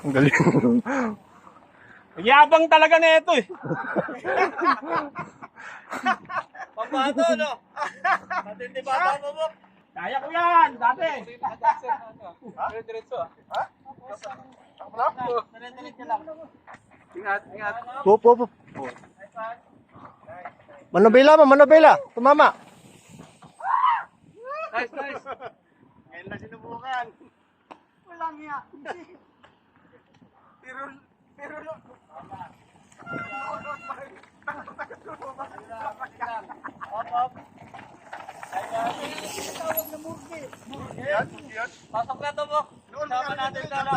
Ang galing. Yabang talaga na ito eh. Pambato, no? Matindi bata mo mo. Kaya ko yan, dati. Diretso, Ha? Diretso lang. Ingat, ingat. Pop. Manobela. Tumama. Nice, nice. Ngayon na sinubukan. Walang iya. Pero no. Op. Tawag na murgi. Yan. Pasok na to mo. Sama natin ka na.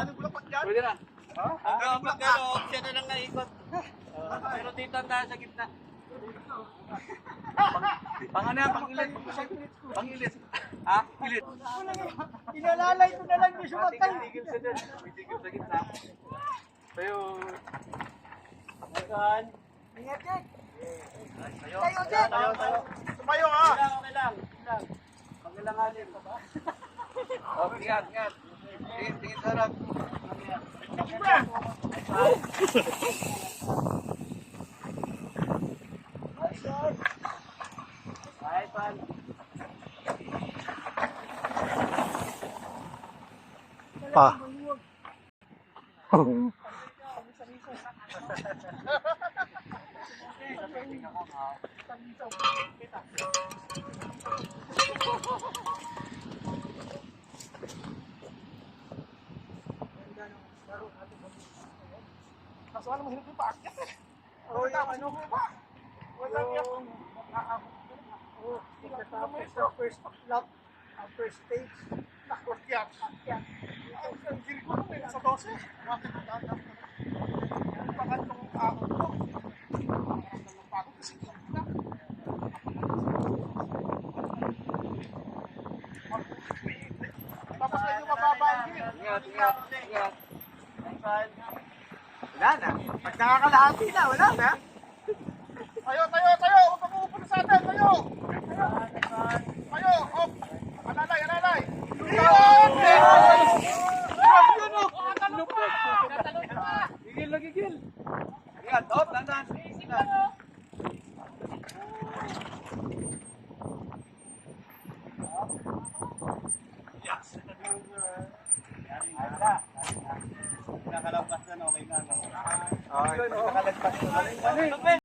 Pwede na. Hanggang pagkano, siya na lang naikot. Pero dito ang tayo sa gitna. Ano yan? Pangilit. Ha? Ilit. Inalalay ko na lang yung sumatay. Tigil sa dyan. Tigil sa gitna. Tayo. Ingat yan. Tayo. Tayo. Tumayo ha. Okay lang. Paglalanganin. Ingat. Tingin sa harap. Ay, pan. Pa. Kaso ano mahirap yung paakyat eh. Ano mo ba? Wala yung first stage. Nakukyat. Ang feel ko nung sa 12. Bakit ang bakit itong ahon ko? Ang pagod kasi kita. Tapos medyo mababa ang gear. Ingat. Wala na. Pag nakakalahati na, wala na. Tayo! Huwag ka pupunta sa atin! Tayo! Hop! Alalay! Gigil. Ingat. Dandan. Yes! Nakalampas na, okay na. Okay, nakalagpas na.